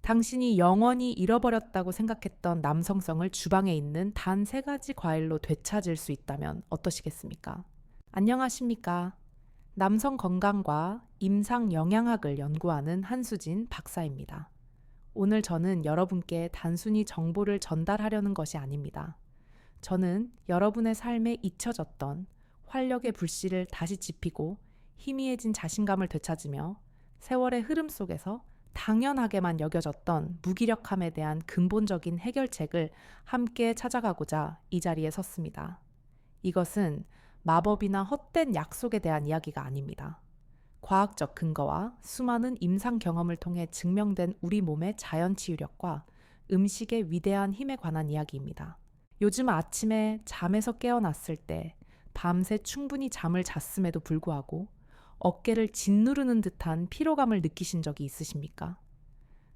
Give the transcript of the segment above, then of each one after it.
당신이 영원히 잃어버렸다고 생각했던 남성성을 주방에 있는 단 3가지 과일로 되찾을 수 있다면 어떠시겠습니까? 안녕하십니까? 남성 건강과 임상 영양학을 연구하는 한수진 박사입니다. 오늘 저는 여러분께 단순히 정보를 전달하려는 것이 아닙니다. 저는 여러분의 삶에 잊혀졌던 활력의 불씨를 다시 지피고 희미해진 자신감을 되찾으며 세월의 흐름 속에서 당연하게만 여겨졌던 무기력함에 대한 근본적인 해결책을 함께 찾아가고자 이 자리에 섰습니다. 이것은 마법이나 헛된 약속에 대한 이야기가 아닙니다. 과학적 근거와 수많은 임상 경험을 통해 증명된 우리 몸의 자연 치유력과 음식의 위대한 힘에 관한 이야기입니다. 요즘 아침에 잠에서 깨어났을 때 밤새 충분히 잠을 잤음에도 불구하고 어깨를 짓누르는 듯한 피로감을 느끼신 적이 있으십니까?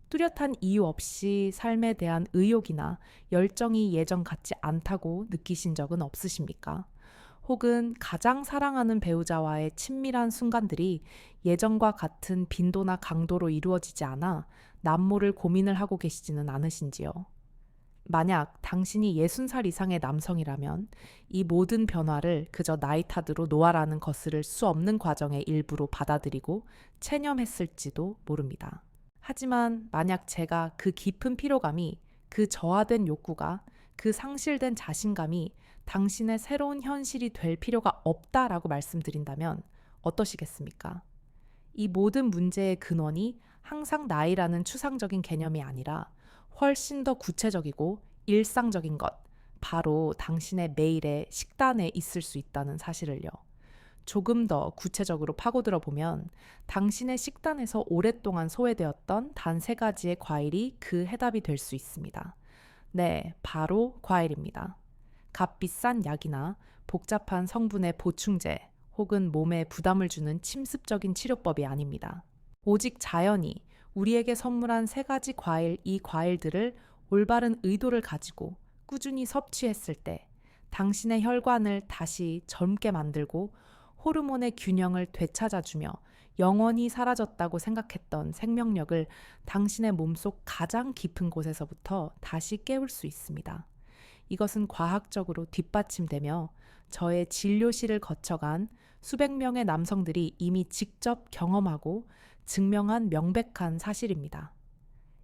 뚜렷한 이유 없이 삶에 대한 의욕이나 열정이 예전 같지 않다고 느끼신 적은 없으십니까? 혹은 가장 사랑하는 배우자와의 친밀한 순간들이 예전과 같은 빈도나 강도로 이루어지지 않아 남모를 고민을 하고 계시지는 않으신지요? 만약 당신이 60살 이상의 남성이라면 이 모든 변화를 그저 나이 탓으로 노화라는 거스를 수 없는 과정의 일부로 받아들이고 체념했을지도 모릅니다. 하지만 만약 제가 그 깊은 피로감이, 그 저하된 욕구가, 그 상실된 자신감이 당신의 새로운 현실이 될 필요가 없다라고 말씀드린다면 어떠시겠습니까? 이 모든 문제의 근원이 항상 나이라는 추상적인 개념이 아니라 훨씬 더 구체적이고 일상적인 것, 바로 당신의 매일의 식단에 있을 수 있다는 사실을요. 조금 더 구체적으로 파고들어 보면 당신의 식단에서 오랫동안 소외되었던 단 3가지의 과일이 그 해답이 될 수 있습니다. 네, 바로 과일입니다. 값비싼 약이나 복잡한 성분의 보충제 혹은 몸에 부담을 주는 침습적인 치료법이 아닙니다. 오직 자연이 우리에게 선물한 3가지 과일, 이 과일들을 올바른 의도를 가지고 꾸준히 섭취했을 때 당신의 혈관을 다시 젊게 만들고 호르몬의 균형을 되찾아주며 영원히 사라졌다고 생각했던 생명력을 당신의 몸속 가장 깊은 곳에서부터 다시 깨울 수 있습니다. 이것은 과학적으로 뒷받침되며 저의 진료실을 거쳐간 수백 명의 남성들이 이미 직접 경험하고 증명한 명백한 사실입니다.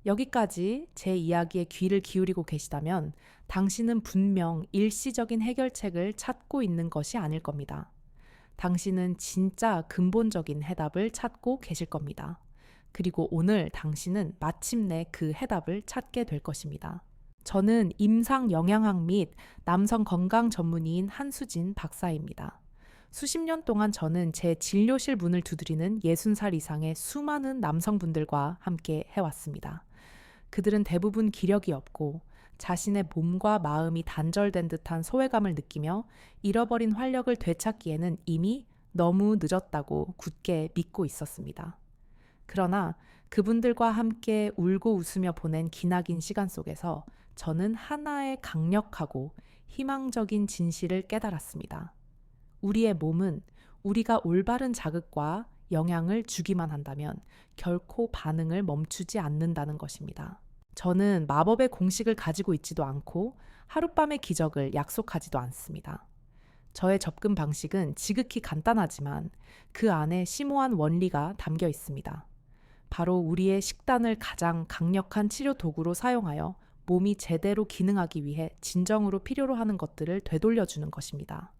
여기까지 제 이야기에 귀를 기울이고 계시다면 당신은 분명 일시적인 해결책을 찾고 있는 것이 아닐 겁니다. 당신은 진짜 근본적인 해답을 찾고 계실 겁니다. 그리고 오늘 당신은 마침내 그 해답을 찾게 될 것입니다. 저는 임상 영양학 및 남성 건강 전문의인 한수진 박사입니다. 수십 년 동안 저는 제 진료실 문을 두드리는 60살 이상의 수많은 남성분들과 함께 해왔습니다. 그들은 대부분 기력이 없고 자신의 몸과 마음이 단절된 듯한 소외감을 느끼며 잃어버린 활력을 되찾기에는 이미 너무 늦었다고 굳게 믿고 있었습니다. 그러나 그분들과 함께 울고 웃으며 보낸 기나긴 시간 속에서 저는 하나의 강력하고 희망적인 진실을 깨달았습니다. 우리의 몸은 우리가 올바른 자극과 영향을 주기만 한다면 결코 반응을 멈추지 않는다는 것입니다. 저는 마법의 공식을 가지고 있지도 않고 하룻밤의 기적을 약속하지도 않습니다. 저의 접근 방식은 지극히 간단하지만 그 안에 심오한 원리가 담겨 있습니다. 바로 우리의 식단을 가장 강력한 치료 도구로 사용하여 몸이 제대로 기능하기 위해 진정으로 필요로 하는 것들을 되돌려주는 것입니다.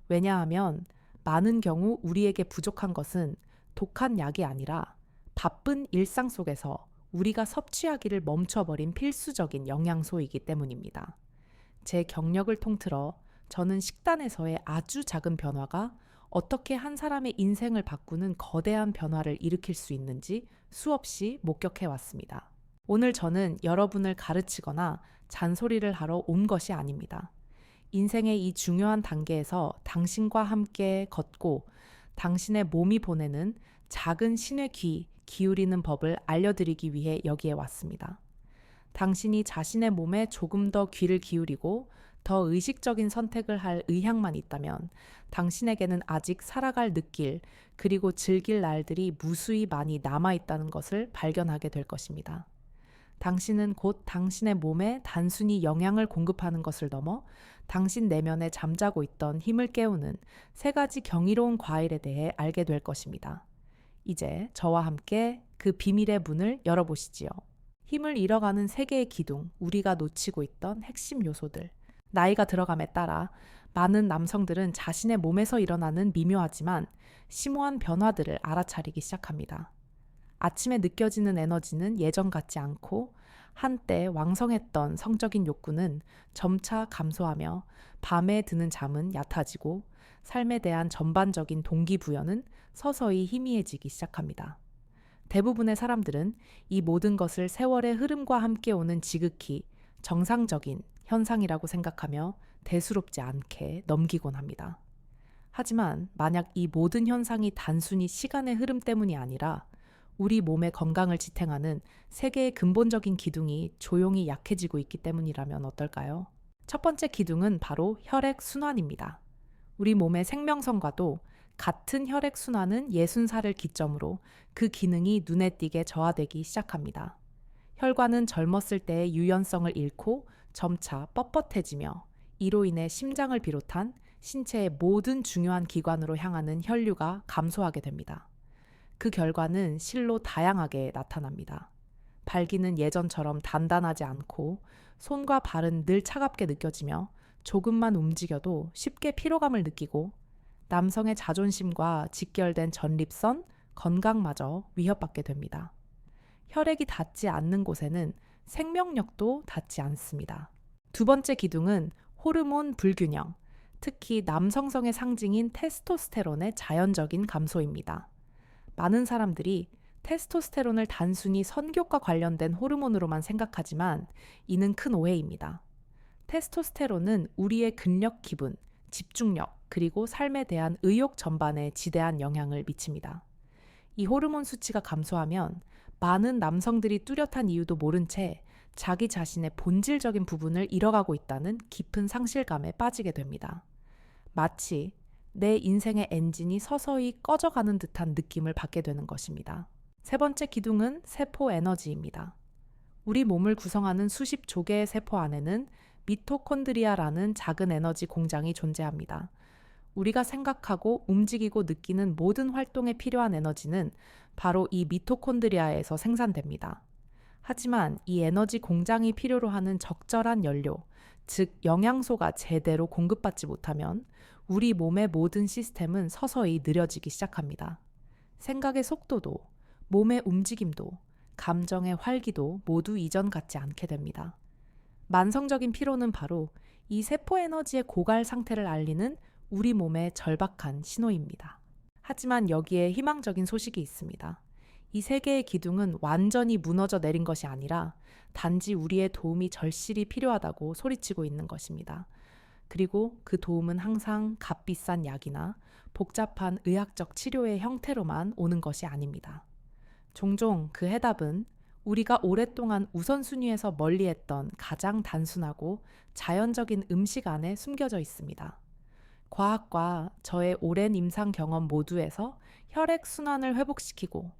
왜냐하면 많은 경우 우리에게 부족한 것은 독한 약이 아니라 바쁜 일상 속에서 우리가 섭취하기를 멈춰버린 필수적인 영양소이기 때문입니다. 제 경력을 통틀어 저는 식단에서의 아주 작은 변화가 어떻게 한 사람의 인생을 바꾸는 거대한 변화를 일으킬 수 있는지 수없이 목격해 왔습니다. 오늘 저는 여러분을 가르치거나 잔소리를 하러 온 것이 아닙니다. 인생의 이 중요한 단계에서 당신과 함께 걷고 당신의 몸이 보내는 작은 신의 귀 기울이는 법을 알려드리기 위해 여기에 왔습니다. 당신이 자신의 몸에 조금 더 귀를 기울이고 더 의식적인 선택을 할 의향만 있다면 당신에게는 아직 살아갈 느낄 그리고 즐길 날들이 무수히 많이 남아있다는 것을 발견하게 될 것입니다. 당신은 곧 당신의 몸에 단순히 영양을 공급하는 것을 넘어 당신 내면에 잠자고 있던 힘을 깨우는 세 가지 경이로운 과일에 대해 알게 될 것입니다. 이제 저와 함께 그 비밀의 문을 열어보시지요. 힘을 잃어가는 세 개의 기둥, 우리가 놓치고 있던 핵심 요소들. 나이가 들어감에 따라 많은 남성들은 자신의 몸에서 일어나는 미묘하지만 심오한 변화들을 알아차리기 시작합니다. 아침에 느껴지는 에너지는 예전 같지 않고 한때 왕성했던 성적인 욕구는 점차 감소하며 밤에 드는 잠은 얕아지고 삶에 대한 전반적인 동기부여는 서서히 희미해지기 시작합니다. 대부분의 사람들은 이 모든 것을 세월의 흐름과 함께 오는 지극히 정상적인 현상이라고 생각하며 대수롭지 않게 넘기곤 합니다. 하지만 만약 이 모든 현상이 단순히 시간의 흐름 때문이 아니라 우리 몸의 건강을 지탱하는 세 개의 근본적인 기둥이 조용히 약해지고 있기 때문이라면 어떨까요? 첫 번째 기둥은 바로 혈액순환입니다. 우리 몸의 생명선과도 같은 혈액순환은 60살을 기점으로 그 기능이 눈에 띄게 저하되기 시작합니다. 혈관은 젊었을 때의 유연성을 잃고 점차 뻣뻣해지며 이로 인해 심장을 비롯한 신체의 모든 중요한 기관으로 향하는 혈류가 감소하게 됩니다. 그 결과는 실로 다양하게 나타납니다. 발기는 예전처럼 단단하지 않고 손과 발은 늘 차갑게 느껴지며 조금만 움직여도 쉽게 피로감을 느끼고 남성의 자존심과 직결된 전립선, 건강마저 위협받게 됩니다. 혈액이 닿지 않는 곳에는 생명력도 닿지 않습니다. 두 번째 기둥은 호르몬 불균형, 특히 남성성의 상징인 테스토스테론의 자연적인 감소입니다. 많은 사람들이 테스토스테론을 단순히 선교과 관련된 호르몬으로만 생각하지만 이는 큰 오해입니다. 테스토스테론은 우리의 근력 기분, 집중력, 그리고 삶에 대한 의욕 전반에 지대한 영향을 미칩니다. 이 호르몬 수치가 감소하면 많은 남성들이 뚜렷한 이유도 모른 채 자기 자신의 본질적인 부분을 잃어가고 있다는 깊은 상실감에 빠지게 됩니다. 마치 내 인생의 엔진이 서서히 꺼져가는 듯한 느낌을 받게 되는 것입니다. 세 번째 기둥은 세포 에너지입니다. 우리 몸을 구성하는 수십 조개의 세포 안에는 미토콘드리아라는 작은 에너지 공장이 존재합니다. 우리가 생각하고 움직이고 느끼는 모든 활동에 필요한 에너지는 바로 이 미토콘드리아에서 생산됩니다. 하지만 이 에너지 공장이 필요로 하는 적절한 연료, 즉 영양소가 제대로 공급받지 못하면 우리 몸의 모든 시스템은 서서히 느려지기 시작합니다. 생각의 속도도, 몸의 움직임도, 감정의 활기도 모두 이전 같지 않게 됩니다. 만성적인 피로는 바로 이 세포 에너지의 고갈 상태를 알리는 우리 몸의 절박한 신호입니다. 하지만 여기에 희망적인 소식이 있습니다. 이 세 개의 기둥은 완전히 무너져 내린 것이 아니라 단지 우리의 도움이 절실히 필요하다고 소리치고 있는 것입니다. 그리고 그 도움은 항상 값비싼 약이나 복잡한 의학적 치료의 형태로만 오는 것이 아닙니다. 종종 그 해답은 우리가 오랫동안 우선순위에서 멀리했던 가장 단순하고 자연적인 음식 안에 숨겨져 있습니다. 과학과 저의 오랜 임상 경험 모두에서 혈액순환을 회복시키고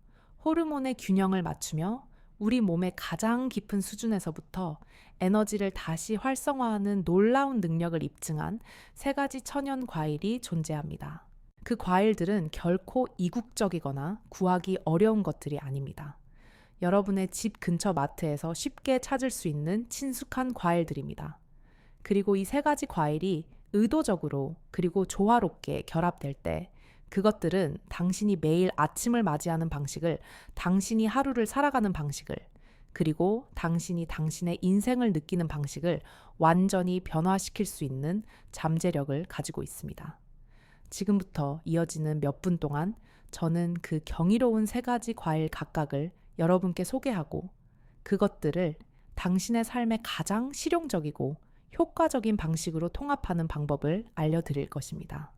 호르몬의 균형을 맞추며 우리 몸의 가장 깊은 수준에서부터 에너지를 다시 활성화하는 놀라운 능력을 입증한 세 가지 천연 과일이 존재합니다. 그 과일들은 결코 이국적이거나 구하기 어려운 것들이 아닙니다. 여러분의 집 근처 마트에서 쉽게 찾을 수 있는 친숙한 과일들입니다. 그리고 이 세 가지 과일이 의도적으로 그리고 조화롭게 결합될 때 그것들은 당신이 매일 아침을 맞이하는 방식을, 당신이 하루를 살아가는 방식을, 그리고 당신이 당신의 인생을 느끼는 방식을 완전히 변화시킬 수 있는 잠재력을 가지고 있습니다. 지금부터 이어지는 몇 분 동안 저는 그 경이로운 세 가지 과일 각각을 여러분께 소개하고 그것들을 당신의 삶에 가장 실용적이고 효과적인 방식으로 통합하는 방법을 알려드릴 것입니다.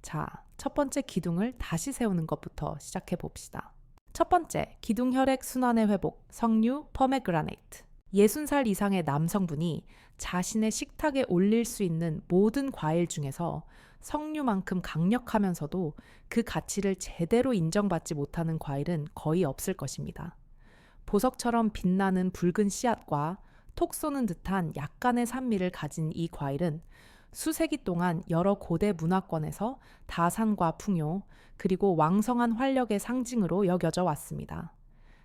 자, 첫 번째 기둥을 다시 세우는 것부터 시작해 봅시다. 첫 번째, 기둥혈액 순환의 회복, 석류 포메그라네이트. 60살 이상의 남성분이 자신의 식탁에 올릴 수 있는 모든 과일 중에서 석류만큼 강력하면서도 그 가치를 제대로 인정받지 못하는 과일은 거의 없을 것입니다. 보석처럼 빛나는 붉은 씨앗과 톡 쏘는 듯한 약간의 산미를 가진 이 과일은 수세기 동안 여러 고대 문화권에서 다산과 풍요, 그리고 왕성한 활력의 상징으로 여겨져 왔습니다.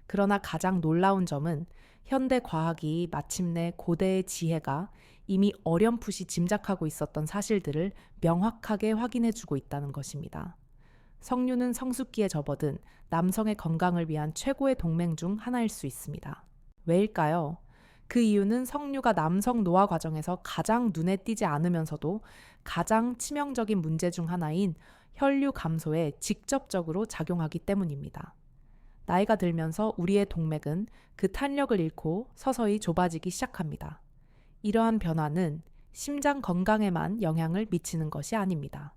그러나 가장 놀라운 점은 현대 과학이 마침내 고대의 지혜가 이미 어렴풋이 짐작하고 있었던 사실들을 명확하게 확인해주고 있다는 것입니다. 석류는 성숙기에 접어든 남성의 건강을 위한 최고의 동맹 중 하나일 수 있습니다. 왜일까요? 그 이유는 석류가 남성 노화 과정에서 가장 눈에 띄지 않으면서도 가장 치명적인 문제 중 하나인 혈류 감소에 직접적으로 작용하기 때문입니다. 나이가 들면서 우리의 동맥은 그 탄력을 잃고 서서히 좁아지기 시작합니다. 이러한 변화는 심장 건강에만 영향을 미치는 것이 아닙니다.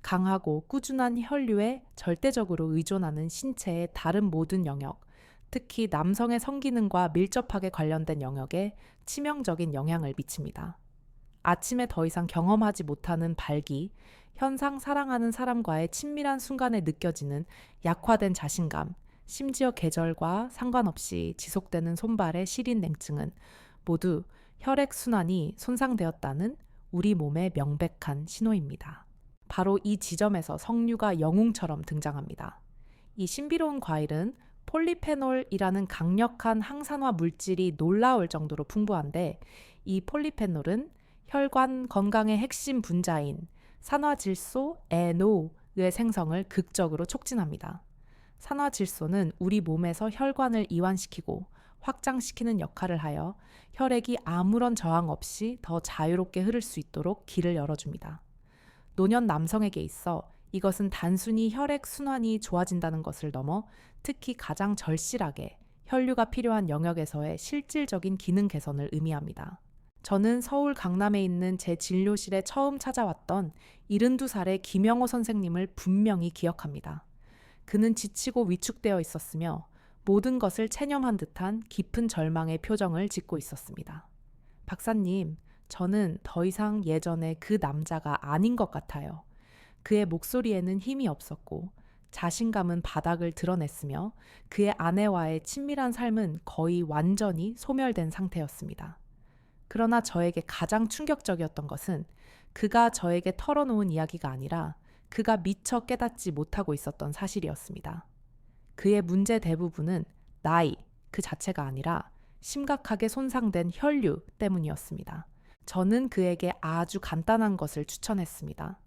강하고 꾸준한 혈류에 절대적으로 의존하는 신체의 다른 모든 영역, 특히 남성의 성기능과 밀접하게 관련된 영역에 치명적인 영향을 미칩니다. 아침에 더 이상 경험하지 못하는 발기, 현상 사랑하는 사람과의 친밀한 순간에 느껴지는 약화된 자신감, 심지어 계절과 상관없이 지속되는 손발의 시린 냉증은 모두 혈액순환이 손상되었다는 우리 몸의 명백한 신호입니다. 바로 이 지점에서 석류가 영웅처럼 등장합니다. 이 신비로운 과일은 폴리페놀이라는 강력한 항산화 물질이 놀라울 정도로 풍부한데, 이 폴리페놀은 혈관 건강의 핵심 분자인 산화질소 NO의 생성을 극적으로 촉진합니다. 산화질소는 우리 몸에서 혈관을 이완시키고 확장시키는 역할을 하여 혈액이 아무런 저항 없이 더 자유롭게 흐를 수 있도록 길을 열어줍니다. 노년 남성에게 있어 이것은 단순히 혈액 순환이 좋아진다는 것을 넘어 특히 가장 절실하게 혈류가 필요한 영역에서의 실질적인 기능 개선을 의미합니다. 저는 서울 강남에 있는 제 진료실에 처음 찾아왔던 72살의 김영호 선생님을 분명히 기억합니다. 그는 지치고 위축되어 있었으며 모든 것을 체념한 듯한 깊은 절망의 표정을 짓고 있었습니다. 박사님, 저는 더 이상 예전에 그 남자가 아닌 것 같아요. 그의 목소리에는 힘이 없었고 자신감은 바닥을 드러냈으며 그의 아내와의 친밀한 삶은 거의 완전히 소멸된 상태였습니다. 그러나 저에게 가장 충격적이었던 것은 그가 저에게 털어놓은 이야기가 아니라 그가 미처 깨닫지 못하고 있었던 사실이었습니다. 그의 문제 대부분은 나이 그 자체가 아니라 심각하게 손상된 혈류 때문이었습니다. 저는 그에게 아주 간단한 것을 추천했습니다.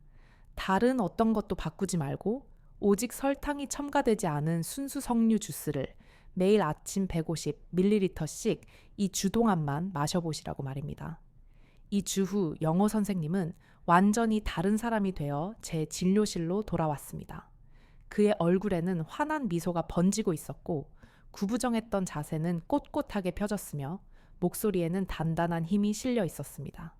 다른 어떤 것도 바꾸지 말고 오직 설탕이 첨가되지 않은 순수 석류 주스를 매일 아침 150ml씩 이 주 동안만 마셔보시라고 말입니다. 이 주 후 영어 선생님은 완전히 다른 사람이 되어 제 진료실로 돌아왔습니다. 그의 얼굴에는 환한 미소가 번지고 있었고 구부정했던 자세는 꼿꼿하게 펴졌으며 목소리에는 단단한 힘이 실려 있었습니다.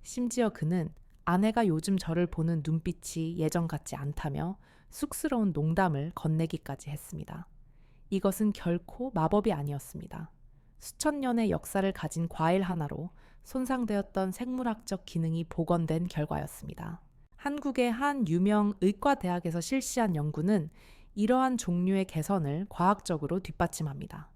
심지어 그는 아내가 요즘 저를 보는 눈빛이 예전 같지 않다며 쑥스러운 농담을 건네기까지 했습니다. 이것은 결코 마법이 아니었습니다. 수천 년의 역사를 가진 과일 하나로 손상되었던 생물학적 기능이 복원된 결과였습니다. 한국의 한 유명 의과대학에서 실시한 연구는 이러한 종류의 개선을 과학적으로 뒷받침합니다.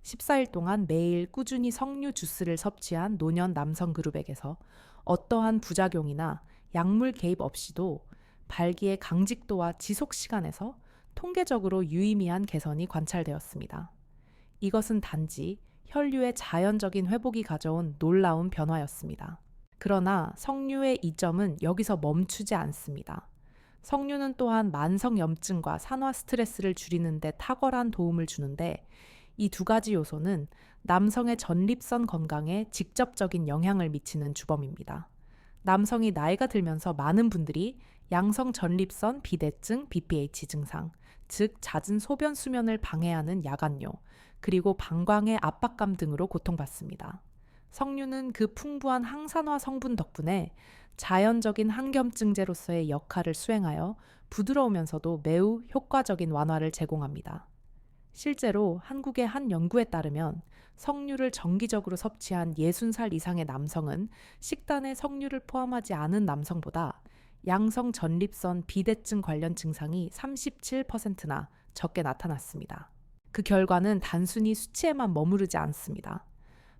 14일 동안 매일 꾸준히 석류 주스를 섭취한 노년 남성 그룹에게서 어떠한 부작용이나 약물 개입 없이도 발기의 강직도와 지속 시간에서 통계적으로 유의미한 개선이 관찰되었습니다. 이것은 단지 혈류의 자연적인 회복이 가져온 놀라운 변화였습니다. 그러나 석류의 이점은 여기서 멈추지 않습니다. 석류는 또한 만성염증과 산화 스트레스를 줄이는 데 탁월한 도움을 주는데 이 두 가지 요소는 남성의 전립선 건강에 직접적인 영향을 미치는 주범입니다. 남성이 나이가 들면서 많은 분들이 양성 전립선 비대증, BPH 증상, 즉 잦은 소변 수면을 방해하는 야간뇨, 그리고 방광의 압박감 등으로 고통받습니다. 석류는 그 풍부한 항산화 성분 덕분에 자연적인 항염증제로서의 역할을 수행하여 부드러우면서도 매우 효과적인 완화를 제공합니다. 실제로 한국의 한 연구에 따르면 석류를 정기적으로 섭취한 60살 이상의 남성은 식단에 석류를 포함하지 않은 남성보다 양성 전립선 비대증 관련 증상이 37%나 적게 나타났습니다. 그 결과는 단순히 수치에만 머무르지 않습니다.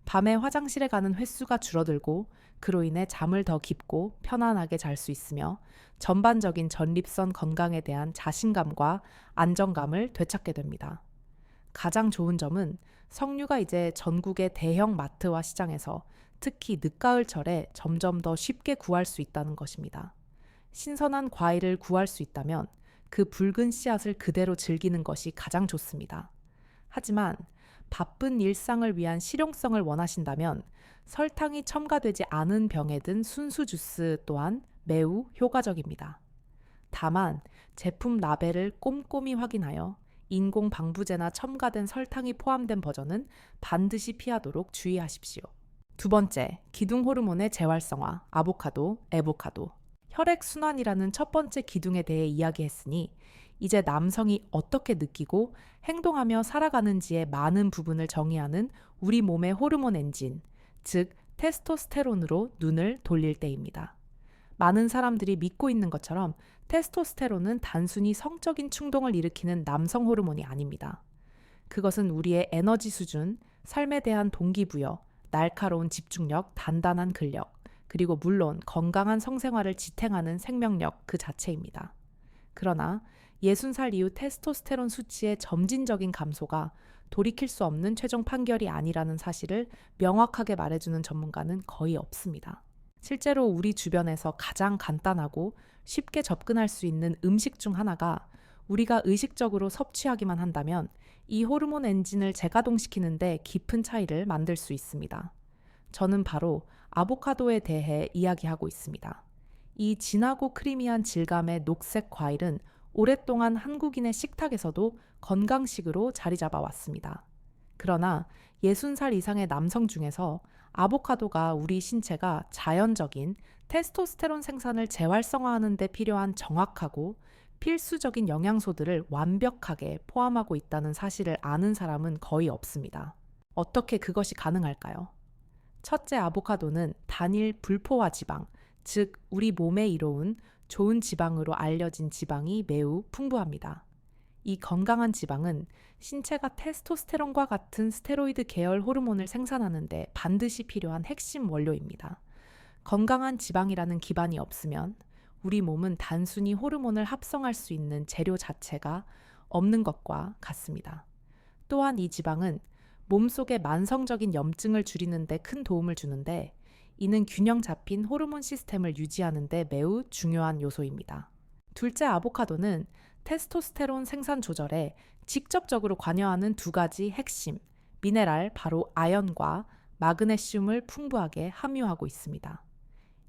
밤에 화장실에 가는 횟수가 줄어들고 그로 인해 잠을 더 깊고 편안하게 잘 수 있으며 전반적인 전립선 건강에 대한 자신감과 안정감을 되찾게 됩니다. 가장 좋은 점은 석류가 이제 전국의 대형 마트와 시장에서 특히 늦가을철에 점점 더 쉽게 구할 수 있다는 것입니다. 신선한 과일을 구할 수 있다면 그 붉은 씨앗을 그대로 즐기는 것이 가장 좋습니다. 하지만 바쁜 일상을 위한 실용성을 원하신다면 설탕이 첨가되지 않은 병에 든 순수 주스 또한 매우 효과적입니다. 다만 제품 라벨을 꼼꼼히 확인하여 인공 방부제나 첨가된 설탕이 포함된 버전은 반드시 피하도록 주의하십시오. 두 번째, 기둥 호르몬의 재활성화, 아보카도, 에보카도. 혈액순환이라는 첫 번째 기둥에 대해 이야기했으니 이제 남성이 어떻게 느끼고 행동하며 살아가는지의 많은 부분을 정의하는 우리 몸의 호르몬 엔진, 즉 테스토스테론으로 눈을 돌릴 때입니다. 많은 사람들이 믿고 있는 것처럼 테스토스테론은 단순히 성적인 충동을 일으키는 남성 호르몬이 아닙니다. 그것은 우리의 에너지 수준, 삶에 대한 동기부여, 날카로운 집중력, 단단한 근력, 그리고 물론 건강한 성생활을 지탱하는 생명력 그 자체입니다. 그러나 60살 이후 테스토스테론 수치의 점진적인 감소가 돌이킬 수 없는 최종 판결이 아니라는 사실을 명확하게 말해주는 전문가는 거의 없습니다. 실제로 우리 주변에서 가장 간단하고 쉽게 접근할 수 있는 음식 중 하나가 우리가 의식적으로 섭취하기만 한다면 이 호르몬 엔진을 재가동시키는데 깊은 차이를 만들 수 있습니다. 저는 바로 아보카도에 대해 이야기하고 있습니다. 이 진하고 크리미한 질감의 녹색 과일은 오랫동안 한국인의 식탁에서도 건강식으로 자리 잡아왔습니다. 그러나 60살 이상의 남성 중에서 아보카도가 우리 신체가 자연적인 테스토스테론 생산을 재활성화하는 데 필요한 정확하고 필수적인 영양소들을 완벽하게 포함하고 있다는 사실을 아는 사람은 거의 없습니다. 어떻게 그것이 가능할까요? 첫째, 아보카도는 단일 불포화 지방, 즉 우리 몸에 이로운 좋은 지방으로 알려진 지방이 매우 풍부합니다. 이 건강한 지방은 신체가 테스토스테론과 같은 스테로이드 계열 호르몬을 생산하는 데 반드시 필요한 핵심 원료입니다. 건강한 지방이라는 기반이 없으면 우리 몸은 단순히 호르몬을 합성할 수 있는 재료 자체가 없는 것과 같습니다. 또한 이 지방은 몸속의 만성적인 염증을 줄이는 데 큰 도움을 주는데 이는 균형 잡힌 호르몬 시스템을 유지하는 데 매우 중요한 요소입니다. 둘째, 아보카도는 테스토스테론 생산 조절에 직접적으로 관여하는 두 가지 핵심, 미네랄 바로 아연과 마그네슘을 풍부하게 함유하고 있습니다.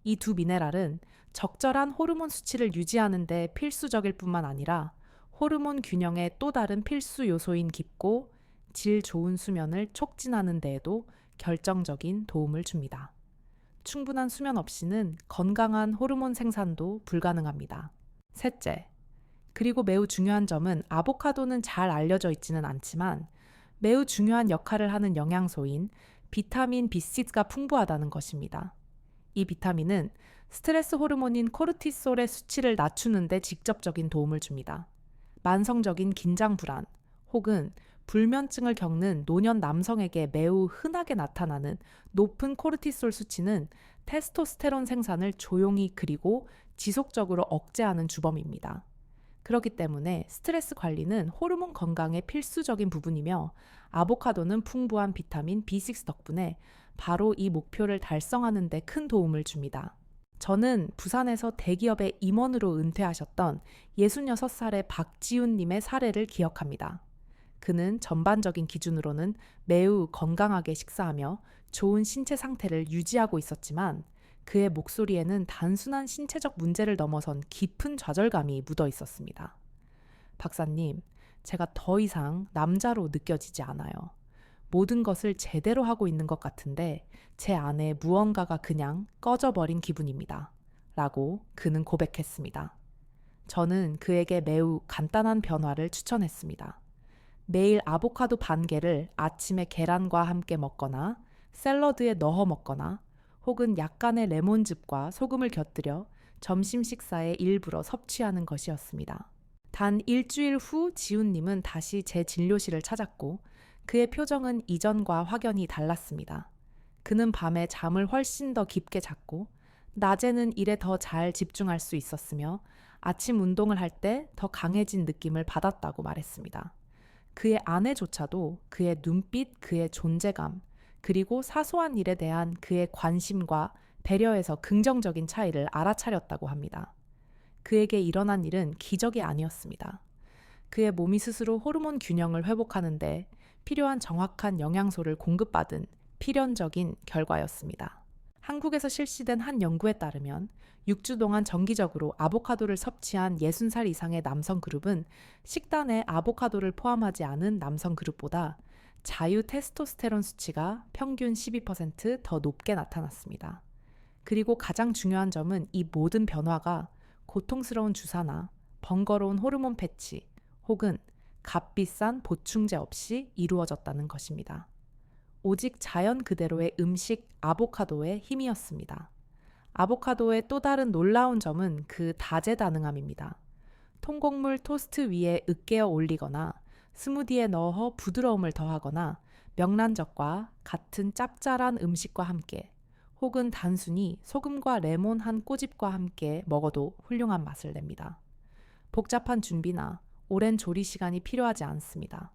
이 두 미네랄은 적절한 호르몬 수치를 유지하는 데 필수적일 뿐만 아니라 호르몬 균형의 또 다른 필수 요소인 깊고 질 좋은 수면을 촉진하는 데에도 결정적인 도움을 줍니다. 충분한 수면 없이는 건강한 호르몬 생산도 불가능합니다. 셋째, 그리고 매우 중요한 점은 아보카도는 잘 알려져 있지는 않지만 매우 중요한 역할을 하는 영양소인 비타민 B6가 풍부하다는 것입니다. 이 비타민은 스트레스 호르몬인 코르티솔의 수치를 낮추는 데 직접적인 도움을 줍니다. 만성적인 긴장 불안 혹은 불면증을 겪는 노년 남성에게 매우 흔하게 나타나는 높은 코르티솔 수치는 테스토스테론 생산을 조용히 그리고 지속적으로 억제하는 주범입니다. 그렇기 때문에 스트레스 관리는 호르몬 건강의 필수적인 부분이며 아보카도는 풍부한 비타민 B6 덕분에 바로 이 목표를 달성하는 데 큰 도움을 줍니다. 저는 부산에서 대기업의 임원으로 은퇴하셨던 66살의 박지훈님의 사례를 기억합니다. 그는 전반적인 기준으로는 매우 건강하게 식사하며 좋은 신체 상태를 유지하고 있었지만 그의 목소리에는 단순한 신체적 문제를 넘어선 깊은 좌절감이 묻어 있었습니다. 박사님, 제가 더 이상 남자로 느껴지지 않아요. 모든 것을 제대로 하고 있는 것 같은데 제 안에 무언가가 그냥 꺼져버린 기분입니다. 라고 그는 고백했습니다. 저는 그에게 매우 간단한 변화를 추천했습니다. 매일 아보카도 반 개를 아침에 계란과 함께 먹거나 샐러드에 넣어 먹거나 혹은 약간의 레몬즙과 소금을 곁들여 점심 식사에 일부러 섭취하는 것이었습니다. 단 일주일 후 지훈님은 다시 제 진료실을 찾았고 그의 표정은 이전과 확연히 달랐습니다. 그는 밤에 잠을 훨씬 더 깊게 잤고 낮에는 일에 더 잘 집중할 수 있었으며 아침 운동을 할 때 더 강해진 느낌을 받았다고 말했습니다. 그의 아내조차도 그의 눈빛, 그의 존재감, 그리고 사소한 일에 대한 그의 관심과 배려에서 긍정적인 차이를 알아차렸다고 합니다. 그에게 일어난 일은 기적이 아니었습니다. 그의 몸이 스스로 호르몬 균형을 회복하는데 필요한 정확한 영양소를 공급받은 필연적인 결과였습니다. 한국에서 실시된 한 연구에 따르면 6주 동안 정기적으로 아보카도를 섭취한 60살 이상의 남성 그룹은 식단에 아보카도를 포함하지 않은 남성 그룹보다 자유 테스토스테론 수치가 평균 12%더 높게 나타났습니다. 그리고 가장 중요한 점은 이 모든 변화가 고통스러운 주사나 번거로운 호르몬 패치 혹은 값비싼 보충제 없이 이루어졌다는 것입니다. 오직 자연 그대로의 음식 아보카도의 힘이었습니다. 아보카도의 또 다른 놀라운 점은 그 다재다능함입니다. 통곡물 토스트 위에 으깨어 올리거나 스무디에 넣어 부드러움을 더하거나 명란젓과 같은 짭짤한 음식과 함께 혹은 단순히 소금과 레몬 한 꼬집과 함께 먹어도 훌륭한 맛을 냅니다. 복잡한 준비나 오랜 조리 시간이 필요하지 않습니다.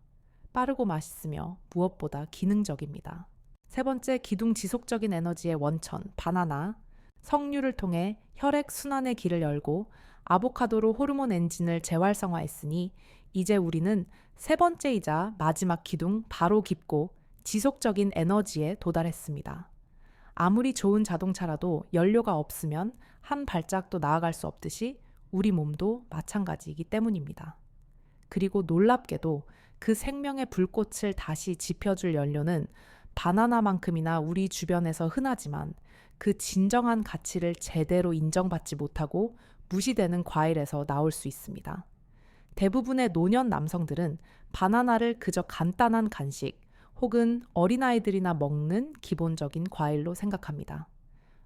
빠르고 맛있으며 무엇보다 기능적입니다. 세 번째, 기둥 지속적인 에너지의 원천, 바나나. 석류를 통해 혈액 순환의 길을 열고 아보카도로 호르몬 엔진을 재활성화했으니 이제 우리는 세 번째이자 마지막 기둥, 바로 깊고 지속적인 에너지에 도달했습니다. 아무리 좋은 자동차라도 연료가 없으면 한 발짝도 나아갈 수 없듯이 우리 몸도 마찬가지이기 때문입니다. 그리고 놀랍게도 그 생명의 불꽃을 다시 지펴줄 연료는 바나나만큼이나 우리 주변에서 흔하지만 그 진정한 가치를 제대로 인정받지 못하고 무시되는 과일에서 나올 수 있습니다. 대부분의 노년 남성들은 바나나를 그저 간단한 간식 혹은 어린아이들이나 먹는 기본적인 과일로 생각합니다.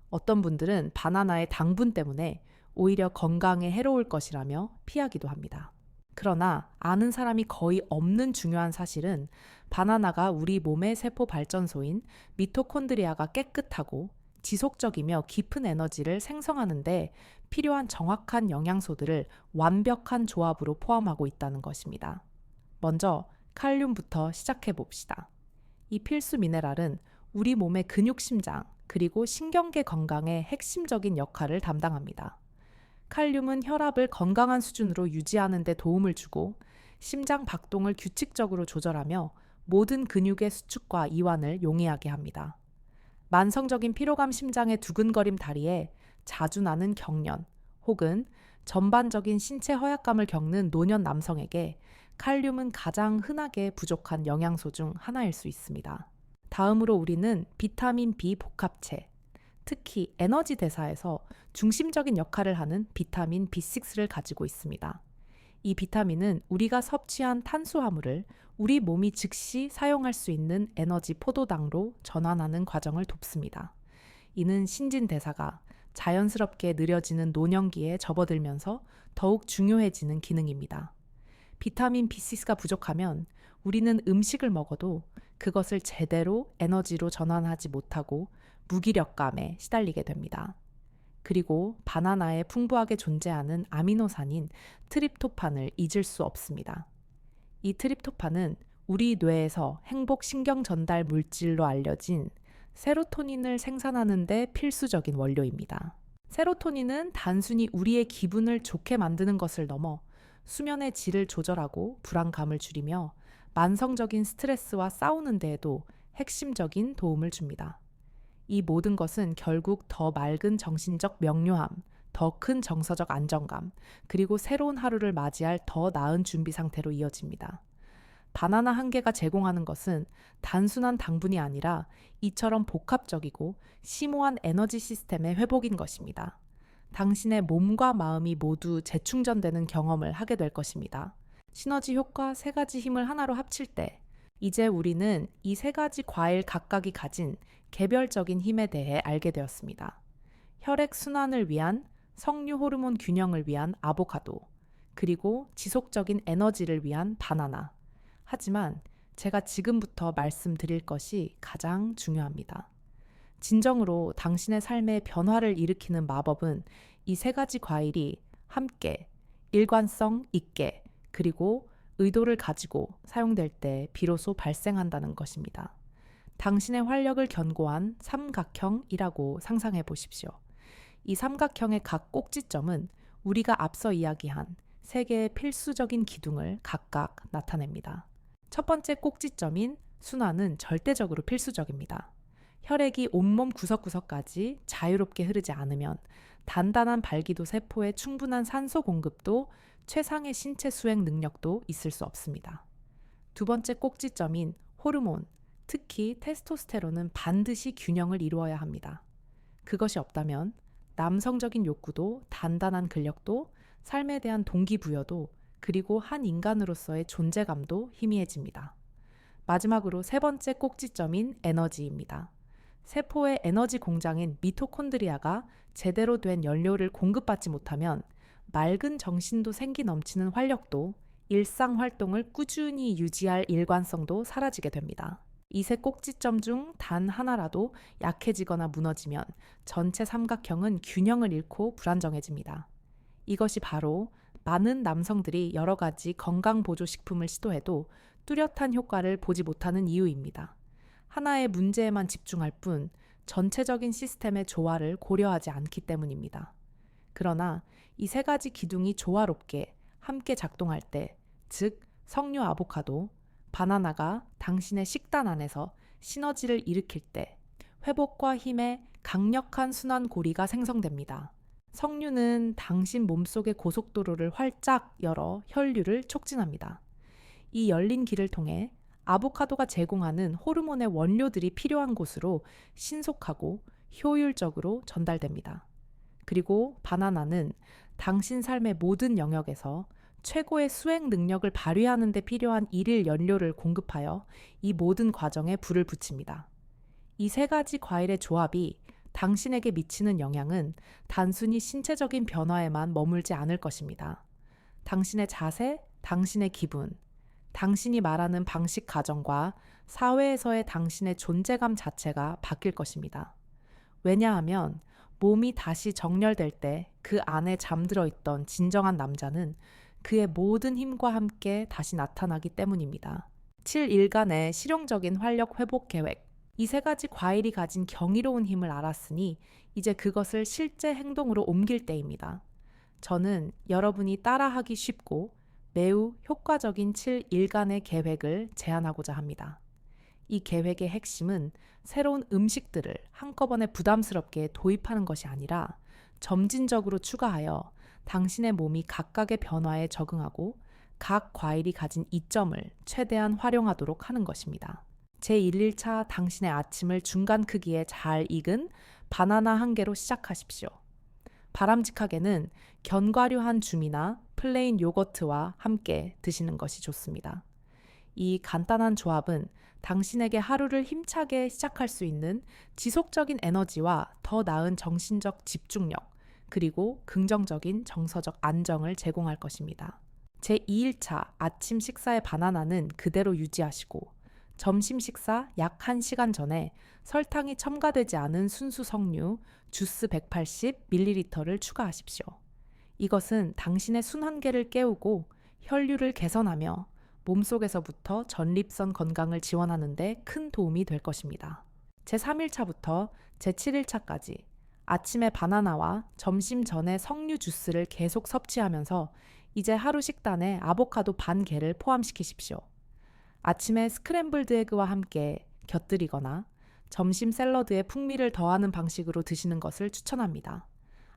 어떤 분들은 바나나의 당분 때문에 오히려 건강에 해로울 것이라며 피하기도 합니다. 그러나 아는 사람이 거의 없는 중요한 사실은 바나나가 우리 몸의 세포 발전소인 미토콘드리아가 깨끗하고 지속적이며 깊은 에너지를 생성하는데 필요한 정확한 영양소들을 완벽한 조합으로 포함하고 있다는 것입니다. 먼저 칼륨부터 시작해 봅시다. 이 필수 미네랄은 우리 몸의 근육 심장 그리고 신경계 건강의 핵심적인 역할을 담당합니다. 칼륨은 혈압을 건강한 수준으로 유지하는 데 도움을 주고 심장 박동을 규칙적으로 조절하며 모든 근육의 수축과 이완을 용이하게 합니다. 만성적인 피로감 심장의 두근거림 다리에 자주 나는 경련 혹은 전반적인 신체 허약감을 겪는 노년 남성에게 칼륨은 가장 흔하게 부족한 영양소 중 하나일 수 있습니다. 다음으로 우리는 비타민 B 복합체, 특히 에너지 대사에서 중심적인 역할을 하는 비타민 B6를 가지고 있습니다. 이 비타민은 우리가 섭취한 탄수화물을 우리 몸이 즉시 사용할 수 있는 에너지 포도당으로 전환하는 과정을 돕습니다. 이는 신진대사가 자연스럽게 느려지는 노년기에 접어들면서 더욱 중요해지는 기능입니다. 비타민 B6가 부족하면 우리는 음식을 먹어도 그것을 제대로 에너지로 전환하지 못하고 무기력감에 시달리게 됩니다. 그리고 바나나에 풍부하게 존재하는 아미노산인 트립토판을 잊을 수 없습니다. 이 트립토판은 우리 뇌에서 행복 신경 전달 물질로 알려진 세로토닌을 생산하는 데 필수적인 원료입니다. 세로토닌은 단순히 우리의 기분을 좋게 만드는 것을 넘어 수면의 질을 조절하고 불안감을 줄이며 만성적인 스트레스와 싸우는 데에도 핵심적인 도움을 줍니다. 이 모든 것은 결국 더 맑은 정신적 명료함, 더 큰 정서적 안정감, 그리고 새로운 하루를 맞이할 더 나은 준비 상태로 이어집니다. 바나나 한 개가 제공하는 것은 단순한 당분이 아니라 이처럼 복합적이고 심오한 에너지 시스템의 회복인 것입니다. 당신의 몸과 마음이 모두 재충전되는 경험을 하게 될 것입니다. 시너지 효과 세 가지 힘을 하나로 합칠 때 이제 우리는 이 세 가지 과일 각각이 가진 개별적인 힘에 대해 알게 되었습니다. 혈액 순환을 위한 석류 호르몬 균형을 위한 아보카도, 그리고 지속적인 에너지를 위한 바나나. 하지만 제가 지금부터 말씀드릴 것이 가장 중요합니다. 진정으로 당신의 삶에 변화를 일으키는 마법은 이 세 가지 과일이 함께 일관성 있게 그리고 의도를 가지고 사용될 때 비로소 발생한다는 것입니다. 당신의 활력을 견고한 삼각형이라고 상상해 보십시오. 이 삼각형의 각 꼭지점은 우리가 앞서 이야기한 세 개의 필수적인 기둥을 각각 나타냅니다. 첫 번째 꼭지점인 순환은 절대적으로 필수적입니다. 혈액이 온몸 구석구석까지 자유롭게 흐르지 않으면 단단한 발기도 세포에 충분한 산소 공급도 최상의 신체 수행 능력도 있을 수 없습니다. 두 번째 꼭지점인 호르몬, 특히 테스토스테론은 반드시 균형을 이루어야 합니다. 그것이 없다면 남성적인 욕구도 단단한 근력도 삶에 대한 동기부여도 그리고 한 인간으로서의 존재감도 희미해집니다. 마지막으로 세 번째 꼭지점인 에너지입니다. 세포의 에너지 공장인 미토콘드리아가 제대로 된 연료를 공급받지 못하면 맑은 정신도 생기 넘치는 활력도 일상 활동을 꾸준히 유지할 일관성도 사라지게 됩니다. 이 세 꼭지점 중 단 하나라도 약해지거나 무너지면 전체 삼각형은 균형을 잃고 불안정해집니다. 이것이 바로 많은 남성들이 여러 가지 건강보조식품을 시도해도 뚜렷한 효과를 보지 못하는 이유입니다. 하나의 문제에만 집중할 뿐 전체적인 시스템의 조화를 고려하지 않기 때문입니다. 그러나 이 세 가지 기둥이 조화롭게 함께 작동할 때, 즉 석류 아보카도, 바나나가 당신의 식단 안에서 시너지를 일으킬 때 회복과 힘의 강력한 순환 고리가 생성됩니다. 석류는 당신 몸속의 고속도로를 활짝 열어 혈류를 촉진합니다. 이 열린 길을 통해 아보카도가 제공하는 호르몬의 원료들이 필요한 곳으로 신속하고 효율적으로 전달됩니다. 그리고 바나나는 당신 삶의 모든 영역에서 최고의 수행 능력을 발휘하는 데 필요한 일일 연료를 공급하여 이 모든 과정에 불을 붙입니다. 이 세 가지 과일의 조합이 당신에게 미치는 영향은 단순히 신체적인 변화에만 머물지 않을 것입니다. 당신의 자세, 당신의 기분, 당신이 말하는 방식 가정과 사회에서의 당신의 존재감 자체가 바뀔 것입니다. 왜냐하면 몸이 다시 정렬될 때 그 안에 잠들어 있던 진정한 남자는 그의 모든 힘과 함께 다시 나타나기 때문입니다. 7일간의 실용적인 활력 회복 계획. 이 세 가지 과일이 가진 경이로운 힘을 알았으니 이제 그것을 실제 행동으로 옮길 때입니다. 저는 여러분이 따라하기 쉽고 매우 효과적인 7일간의 계획을 제안하고자 합니다. 이 계획의 핵심은 새로운 음식들을 한꺼번에 부담스럽게 도입하는 것이 아니라 점진적으로 추가하여 당신의 몸이 각각의 변화에 적응하고 각 과일이 가진 이점을 최대한 활용하도록 하는 것입니다. 제1일차 당신의 아침을 중간 크기에 잘 익은 바나나 한 개로 시작하십시오. 바람직하게는 견과류 한 줌이나 플레인 요거트와 함께 드시는 것이 좋습니다. 이 간단한 조합은 당신에게 하루를 힘차게 시작할 수 있는 지속적인 에너지와 더 나은 정신적 집중력, 그리고 긍정적인 정서적 안정을 제공할 것입니다. 제2일차 아침 식사의 바나나는 그대로 유지하시고 점심 식사 약 1시간 전에 설탕이 첨가되지 않은 순수 석류 주스 180ml를 추가하십시오. 이것은 당신의 순환계를 깨우고 혈류를 개선하며 몸속에서부터 전립선 건강을 지원하는 데 큰 도움이 될 것입니다. 제3일차부터 제7일차까지 아침에 바나나와 점심 전에 석류 주스를 계속 섭취하면서 이제 하루 식단에 아보카도 반 개를 포함시키십시오. 아침에 스크램블드 에그와 함께 곁들이거나 점심 샐러드에 풍미를 더하는 방식으로 드시는 것을 추천합니다.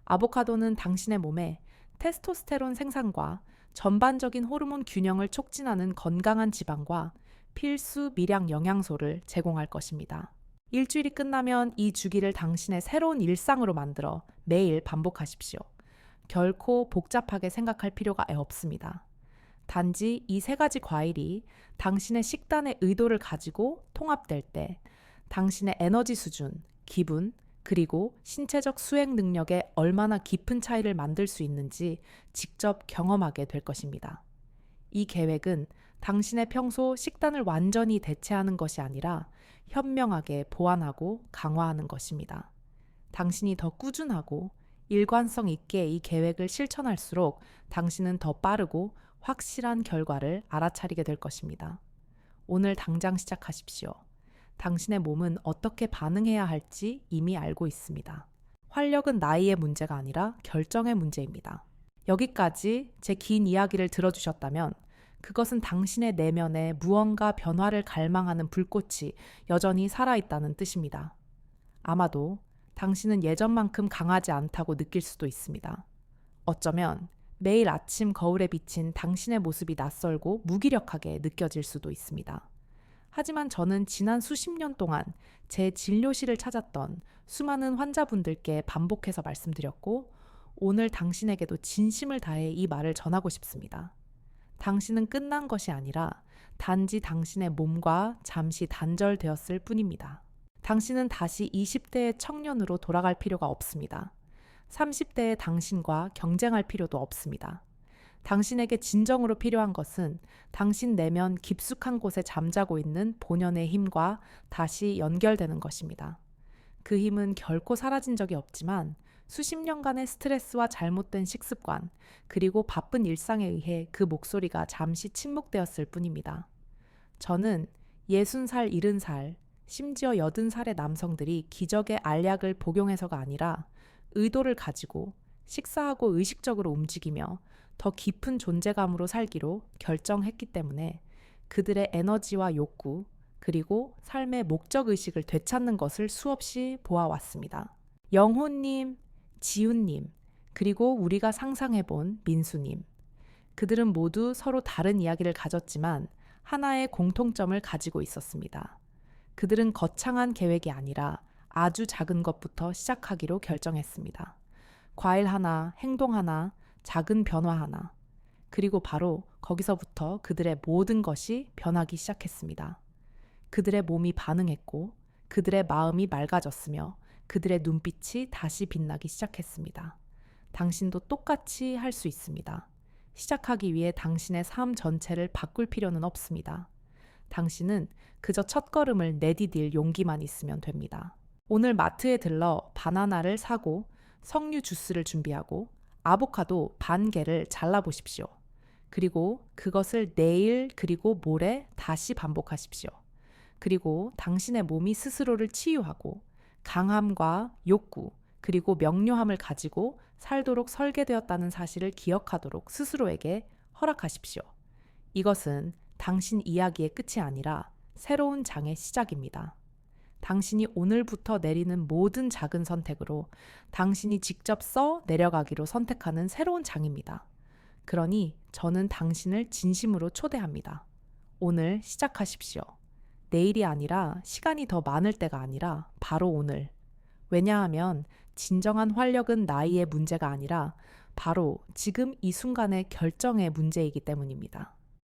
아보카도는 당신의 몸에 테스토스테론 생산과 전반적인 호르몬 균형을 촉진하는 건강한 지방과 필수 미량 영양소를 제공할 것입니다. 일주일이 끝나면 이 주기를 당신의 새로운 일상으로 만들어 매일 반복하십시오. 결코 복잡하게 생각할 필요가 없습니다. 단지 이 세 가지 과일이 당신의 식단의 의도를 가지고 통합될 때 당신의 에너지 수준, 기분, 그리고 신체적 수행 능력에 얼마나 깊은 차이를 만들 수 있는지 직접 경험하게 될 것입니다. 이 계획은 당신의 평소 식단을 완전히 대체하는 것이 아니라 현명하게 보완하고 강화하는 것입니다. 당신이 더 꾸준하고 일관성 있게 이 계획을 실천할수록 당신은 더 빠르고 확실한 결과를 알아차리게 될 것입니다. 오늘 당장 시작하십시오. 당신의 몸은 어떻게 반응해야 할지 이미 알고 있습니다. 활력은 나이의 문제가 아니라 결정의 문제입니다. 여기까지 제 긴 이야기를 들어주셨다면 그것은 당신의 내면에 무언가 변화를 갈망하는 불꽃이 여전히 살아있다는 뜻입니다. 아마도 당신은 예전만큼 강하지 않다고 느낄 수도 있습니다. 어쩌면 매일 아침 거울에 비친 당신의 모습이 낯설고 무기력하게 느껴질 수도 있습니다. 하지만 저는 지난 수십 년 동안 제 진료실을 찾았던 수많은 환자분들께 반복해서 말씀드렸고, 오늘 당신에게도 진심을 다해 이 말을 전하고 싶습니다. 당신은 끝난 것이 아니라 단지 당신의 몸과 잠시 단절되었을 뿐입니다. 당신은 다시 20대의 청년으로 돌아갈 필요가 없습니다. 30대의 당신과 경쟁할 필요도 없습니다. 당신에게 진정으로 필요한 것은 당신 내면 깊숙한 곳에 잠자고 있는 본연의 힘과 다시 연결되는 것입니다. 그 힘은 결코 사라진 적이 없지만 수십 년간의 스트레스와 잘못된 식습관, 그리고 바쁜 일상에 의해 그 목소리가 잠시 침묵되었을 뿐입니다. 저는 60살, 70살, 심지어 80살의 남성들이 기적의 알약을 복용해서가 아니라 의도를 가지고 식사하고 의식적으로 움직이며 더 깊은 존재감으로 살기로 결정했기 때문에 그들의 에너지와 욕구, 그리고 삶의 목적의식을 되찾는 것을 수없이 보아왔습니다. 영호님, 지훈님, 그리고 우리가 상상해본 민수님. 그들은 모두 서로 다른 이야기를 가졌지만 하나의 공통점을 가지고 있었습니다. 그들은 거창한 계획이 아니라 아주 작은 것부터 시작하기로 결정했습니다. 과일 하나, 행동 하나, 작은 변화 하나. 그리고 바로 거기서부터 그들의 모든 것이 변하기 시작했습니다. 그들의 몸이 반응했고 그들의 마음이 맑아졌으며 그들의 눈빛이 다시 빛나기 시작했습니다. 당신도 똑같이 할 수 있습니다. 시작하기 위해 당신의 삶 전체를 바꿀 필요는 없습니다. 당신은 그저 첫걸음을 내디딜 용기만 있으면 됩니다. 오늘 마트에 들러 바나나를 사고 석류 주스를 준비하고 아보카도 반 개를 잘라보십시오. 그리고 그것을 내일 그리고 모레 다시 반복하십시오. 그리고 당신의 몸이 스스로를 치유하고 강함과 욕구 그리고 명료함을 가지고 살도록 설계되었다는 사실을 기억하도록 스스로에게 허락하십시오. 이것은 당신 이야기의 끝이 아니라 새로운 장의 시작입니다. 당신이 오늘부터 내리는 모든 작은 선택으로 당신이 직접 써 내려가기로 선택하는 새로운 장입니다. 그러니 저는 당신을 진심으로 초대합니다. 오늘 시작하십시오. 내일이 아니라 시간이 더 많을 때가 아니라 바로 오늘. 왜냐하면 진정한 활력은 나이의 문제가 아니라 바로 지금 이 순간의 결정의 문제이기 때문입니다.